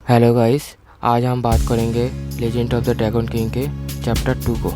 Hello guys, आज हम बात करेंगे legend of the dragon king के चैप्टर 2 को।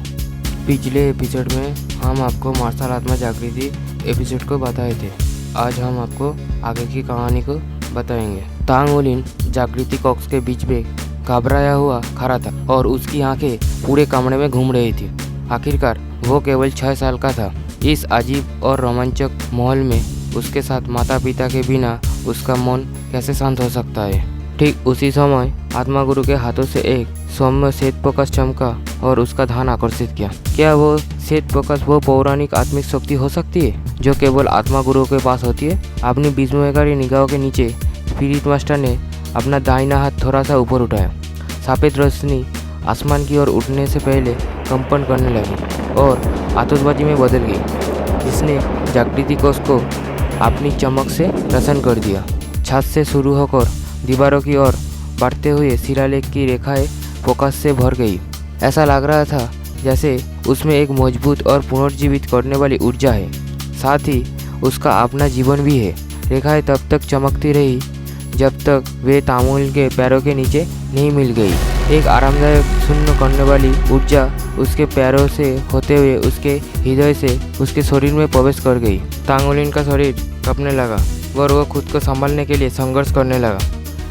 पिछले एपिसोड में हम आपको मार्शल आत्मा जागृति एपिसोड को बताए थे। आज हम आपको आगे की कहानी को बताएंगे। तांग ओलिन जागृति कॉक्स के बीच में घबराया हुआ खड़ा था और उसकी आंखें पूरे कमरे में घूम रही थी। आखिरकार वो केवल 6 साल का था। इस अजीब और रोमांचक माहौल में उसके साथ माता पिता के बिना उसका मन कैसे शांत हो सकता है। ठीक उसी समय आत्मा गुरु के हाथों से एक सौम्य श्वेत प्रकाश चमका और उसका ध्यान आकर्षित किया। क्या वो श्वेत प्रकाश वो पौराणिक आत्मिक शक्ति हो सकती है जो केवल आत्मा गुरु के पास होती है? अपनी विस्मयकारी निगाहों के नीचे स्पिरिट मास्टर ने अपना दाहिना हाथ थोड़ा सा ऊपर उठाया। सफेद रोशनी आसमान की ओर उठने से पहले कंपन करने लगी और आतशबाजी में बदल गई। इसने जागृति कोष को अपनी चमक से रोशन कर दिया। छत से शुरू होकर दीवारों की ओर बढ़ते हुए शिलालेख की रेखाएं फोकस से भर गई। ऐसा लग रहा था जैसे उसमें एक मजबूत और पुनर्जीवित करने वाली ऊर्जा है, साथ ही उसका अपना जीवन भी है। रेखाएं तब तक चमकती रही जब तक वे तामुल के पैरों के नीचे नहीं मिल गई। एक आरामदायक शून्य करने वाली ऊर्जा उसके पैरों से होते हुए उसके हृदय से उसके शरीर में प्रवेश कर गई। तांगोलिन का शरीर कांपने लगा और वह खुद को संभालने के लिए संघर्ष करने लगा।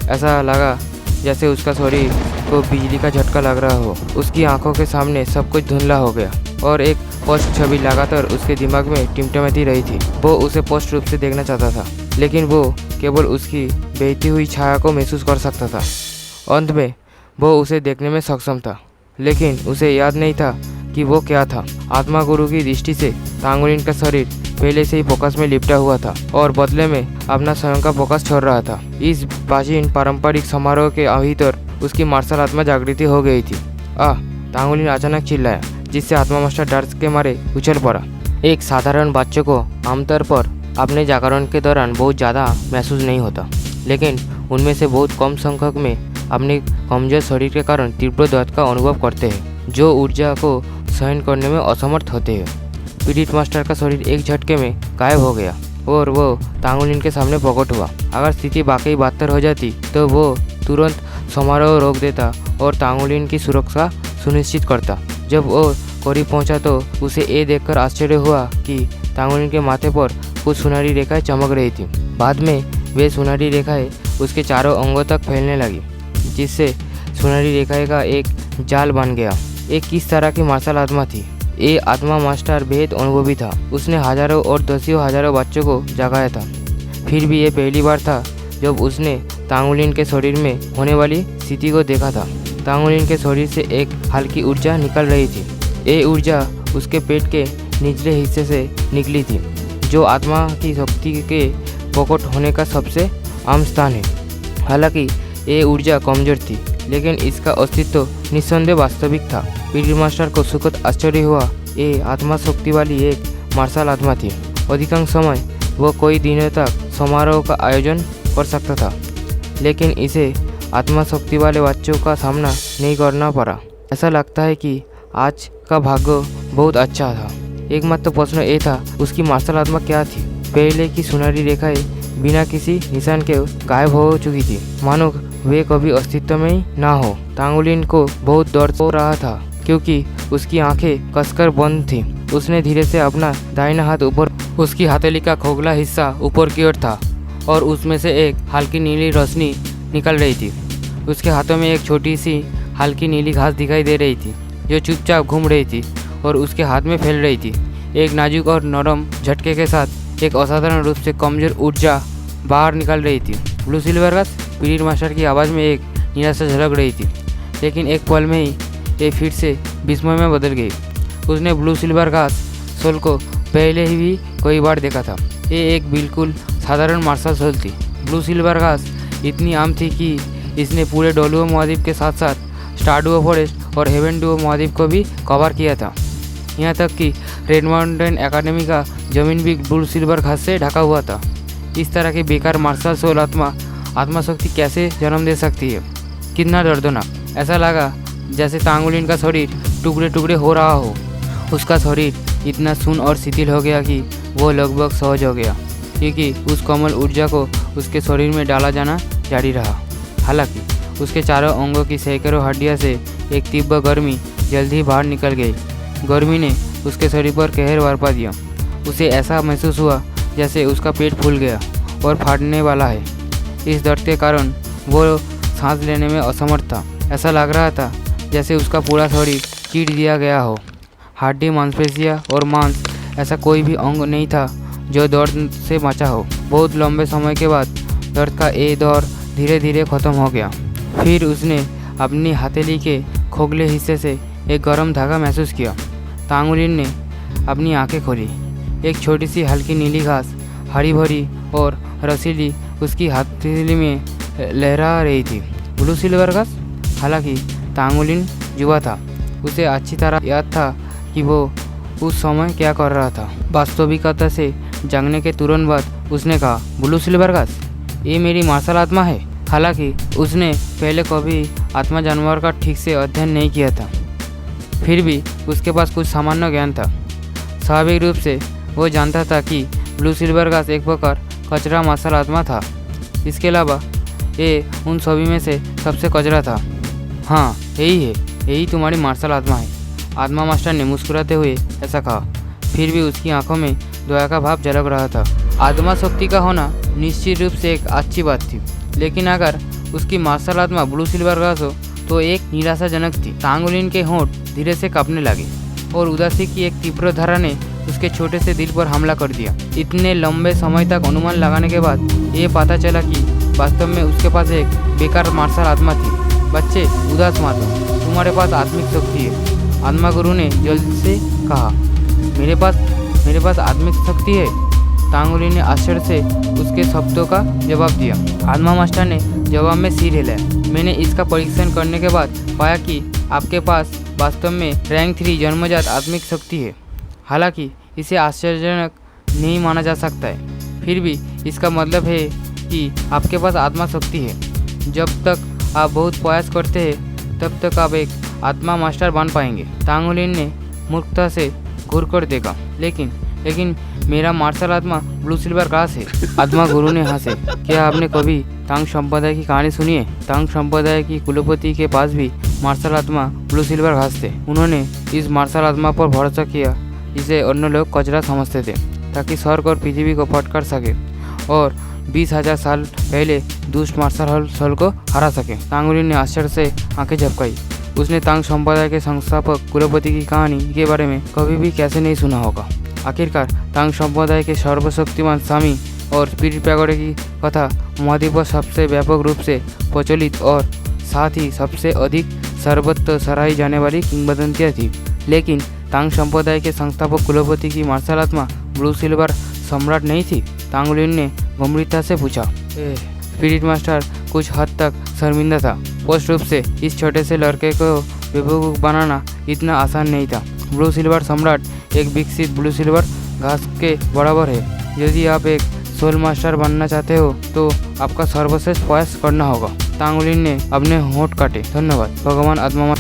ऐसा लगा जैसे उसका शरीर को बिजली का झटका लग रहा हो। उसकी आंखों के सामने सब कुछ धुंधला हो गया और एक स्पष्ट छवि लगातार उसके दिमाग में टिमटिमाती रही थी। वो उसे स्पष्ट रूप से देखना चाहता था, लेकिन वो केवल उसकी बहती हुई छाया को महसूस कर सकता था। अंत में वो उसे देखने में सक्षम था, लेकिन उसे याद नहीं था कि वो क्या था। आत्मा गुरु की दृष्टि से तांगोलिन का शरीर पहले से ही फोकस में लिपटा हुआ था और बदले में अपना स्वयं का फोकस छोड़ रहा था। इस प्राचीन पारंपरिक समारोह के भीतर उसकी मार्शल आत्मा जागृति हो गई थी। तांगोलिन अचानक चिल्लाया, जिससे आत्मा मास्टर डर के मारे उछल पड़ा। एक साधारण बच्चे को आमतौर पर अपने जागरण के दौरान बहुत ज़्यादा महसूस नहीं होता, लेकिन उनमें से बहुत कम संख्यक में अपने कमजोर शरीर के कारण तीव्र दर्द का अनुभव करते हैं, जो ऊर्जा को सहन करने में असमर्थ होते हैं। स्पिरिट मास्टर का शरीर एक झटके में गायब हो गया और वो तांगोलिन के सामने प्रकट हुआ। अगर स्थिति वाकई बदतर हो जाती तो वो तुरंत समारोह रोक देता और तांगोलिन की सुरक्षा सुनिश्चित करता। जब वो करीब पहुंचा तो उसे ये देखकर आश्चर्य हुआ कि तांगोलिन के माथे पर कुछ सुनहरी रेखाएं चमक रही थी। बाद में वे सुनहरी रेखाएं उसके चारों अंगों तक फैलने लगी, जिससे सुनहरी रेखाएं का एक जाल बन गया। एक किस तरह की मार्शल आत्मा थी? ये आत्मा मास्टर बेहद अनुभवी था। उसने हजारों और दसियों हजारों बच्चों को जगाया था। फिर भी ये पहली बार था जब उसने तांगोलिन के शरीर में होने वाली स्थिति को देखा था। तांगोलिन के शरीर से एक हल्की ऊर्जा निकल रही थी। ये ऊर्जा उसके पेट के निचले हिस्से से निकली थी, जो आत्मा की शक्ति के प्रकट होने का सबसे आम स्थान है। हालांकि ये ऊर्जा कमजोर थी, लेकिन इसका अस्तित्व निस्संदेह वास्तविक था। स्पिरिट मास्टर को सुखद आश्चर्य हुआ। ये आत्मा शक्ति वाली एक मार्शल आत्मा थी। अधिकांश समय वो कई दिनों तक समारोह का आयोजन कर सकता था, लेकिन इसे आत्मा शक्ति वाले बच्चों का सामना नहीं करना पड़ा। ऐसा लगता है कि आज का भाग्य बहुत अच्छा था। एकमात्र प्रश्न ये था, उसकी मार्शल आत्मा क्या थी? पहले की सुनहरी रेखाएं बिना किसी निशान के गायब हो चुकी थी, मानो वे कभी अस्तित्व में ही ना हो। तांगोलिन को बहुत दर्द हो रहा था क्योंकि उसकी आंखें कसकर बंद थीं। उसने धीरे से अपना दाहिना हाथ ऊपर, उसकी हथेली का खोखला हिस्सा ऊपर की ओर था और उसमें से एक हल्की नीली रोशनी निकल रही थी। उसके हाथों में एक छोटी सी हल्की नीली घास दिखाई दे रही थी, जो चुपचाप घूम रही थी और उसके हाथ में फैल रही थी। एक नाजुक और नरम झटके के साथ एक असाधारण रूप से कमजोर ऊर्जा बाहर निकल रही थी। ब्लू सिल्वर घास? स्पिरिट मास्टर की आवाज़ में एक निराशा झलक रही थी, लेकिन एक पल में ही ये फिर से विस्मय में बदल गई। उसने ब्लू सिल्वर घास सोल को पहले ही भी कई बार देखा था। ये एक बिल्कुल साधारण मार्शल सोल थी। ब्लू सिल्वर घास इतनी आम थी कि इसने पूरे डोलुओ महाद्वीप के साथ साथ स्टारडुओ फॉरेस्ट और हेवन डुओ महाद्वीप को भी कवर किया था। यहाँ तक कि रेड माउंटेन एकेडमी का जमीन भी ब्लू सिल्वर घास से ढका हुआ था। इस तरह की बेकार मार्शल सोल आत्मा शक्ति कैसे जन्म दे सकती है? कितना दर्दनाक! ऐसा लगा जैसे तांगोलिन का शरीर टुकड़े टुकड़े हो रहा हो। उसका शरीर इतना सुन्न और शिथिल हो गया कि वो लगभग सहज हो गया, क्योंकि उस कोमल ऊर्जा को उसके शरीर में डाला जाना जारी रहा। हालांकि उसके चारों अंगों की सैकड़ों हड्डियों से एक तीव्र गर्मी जल्दी ही बाहर निकल गई। गर्मी ने उसके शरीर पर कहर बरपा दिया। उसे ऐसा महसूस हुआ जैसे उसका पेट फूल गया और फाटने वाला है। इस दर्द के कारण वो सांस लेने में असमर्थ था। ऐसा लग रहा था जैसे उसका पूरा शरीर चीर दिया गया हो। हड्डी, मांसपेशियाँ और मांस, ऐसा कोई भी अंग नहीं था जो दर्द से बचा हो। बहुत लंबे समय के बाद दर्द का ये दौर धीरे धीरे ख़त्म हो गया। फिर उसने अपनी हथेली के खोखले हिस्से से एक गर्म धागा महसूस किया। तांगुलिन ने अपनी आंखें खोली। एक छोटी सी हल्की नीली घास, हरी भरी और रसीली, उसकी हथेली में लहरा रही थी। ब्लू सिल्वर घास। हालांकि तांगुलिन युवा था, उसे अच्छी तरह याद था कि वो उस समय क्या कर रहा था। वास्तविकता से जागने के तुरंत बाद उसने कहा, ब्लू सिल्वर घास, ये मेरी मार्शल आत्मा है। हालांकि उसने पहले कभी आत्मा जानवर का ठीक से अध्ययन नहीं किया था, फिर भी उसके पास कुछ सामान्य ज्ञान था। स्वाभाविक रूप से वो जानता था कि ब्लू सिल्वर घास एक प्रकार कचरा मार्शल आत्मा था। इसके अलावा ये उन सभी में से सबसे कचरा था। हाँ, यही है, यही तुम्हारी मार्शल आत्मा है, आत्मा मास्टर ने मुस्कुराते हुए ऐसा कहा। फिर भी उसकी आंखों में दया का भाव झलक रहा था। आत्मा शक्ति का होना निश्चित रूप से एक अच्छी बात थी, लेकिन अगर उसकी मार्शल आत्मा ब्लू सिल्वर घास हो तो एक निराशाजनक थी। तांगुलिन के होंठ धीरे से कांपने लगे और उदासी की एक तीव्र धारा ने उसके छोटे से दिल पर हमला कर दिया। इतने लंबे समय तक अनुमान लगाने के बाद ये पता चला कि वास्तव में उसके पास एक बेकार मार्शल आत्मा थी। बच्चे, उदास मत हो, तुम्हारे पास आत्मिक शक्ति है, आत्मा गुरु ने जल्दी से कहा। मेरे पास आत्मिक शक्ति है? तांगुलिन ने आश्चर्य से उसके शब्दों का जवाब दिया। आत्मा मास्टर ने जवाब में सिर हिलाया। मैंने इसका परीक्षण करने के बाद पाया कि आपके पास वास्तव में रैंक 3 जन्मजात आत्मिक शक्ति है। हालांकि इसे आश्चर्यजनक नहीं माना जा सकता है, फिर भी इसका मतलब है कि आपके पास आत्मा शक्ति है। जब तक आप बहुत प्रयास करते हैं तब तक आप एक आत्मा मास्टर बन पाएंगे। तांगुलिन ने मूर्खता से घूर कर देखा। लेकिन मेरा मार्शल आत्मा ब्लू सिल्वर घास है। आत्मा गुरु ने हंसे। क्या आपने कभी तांग संप्रदाय की कहानी सुनी है? तांग संप्रदाय की कुलपति के पास भी मार्शल आत्मा ब्लू सिल्वर घास थे। उन्होंने इस मार्शल आत्मा पर भरोसा किया जिसे अन्य लोग कचरा समझते थे, ताकि स्वर्ग और पृथ्वी को फटकार सके और 20,000 साल पहले दुष्ट मार्शल सल को हरा सके। तांगुलिन ने आश्चर्य से आंखें झपकाई। उसने तांग संप्रदाय के संस्थापक कुलपति की कहानी के बारे में कभी भी कैसे नहीं सुना होगा। आखिरकार तांग संप्रदाय के सर्वशक्तिमान स्वामी और स्पिरिट पैगोडे की कथा महाद्वीप पर सबसे व्यापक रूप से प्रचलित और साथ ही सबसे अधिक सर्वत्र सराही जाने वाली किंवदंतियाँ थी। लेकिन तांग संप्रदाय के संस्थापक कुलपति की मार्शल आत्मा ब्लू सिल्वर सम्राट नहीं थी? तांगुलिन ने गंभीरता से पूछा। स्पिरिट मास्टर कुछ हद तक शर्मिंदा था। स्पष्ट रूप से इस छोटे से लड़के को बेवकूफ बनाना इतना आसान नहीं था। ब्लू सिल्वर सम्राट एक विकसित ब्लू सिल्वर घास के बराबर है। यदि आप एक सोल मास्टर बनना चाहते हो तो आपका सर्वश्रेष्ठ प्रयास करना होगा। तांगुलिन ने अपने होंठ काटे। धन्यवाद भगवान आत्मा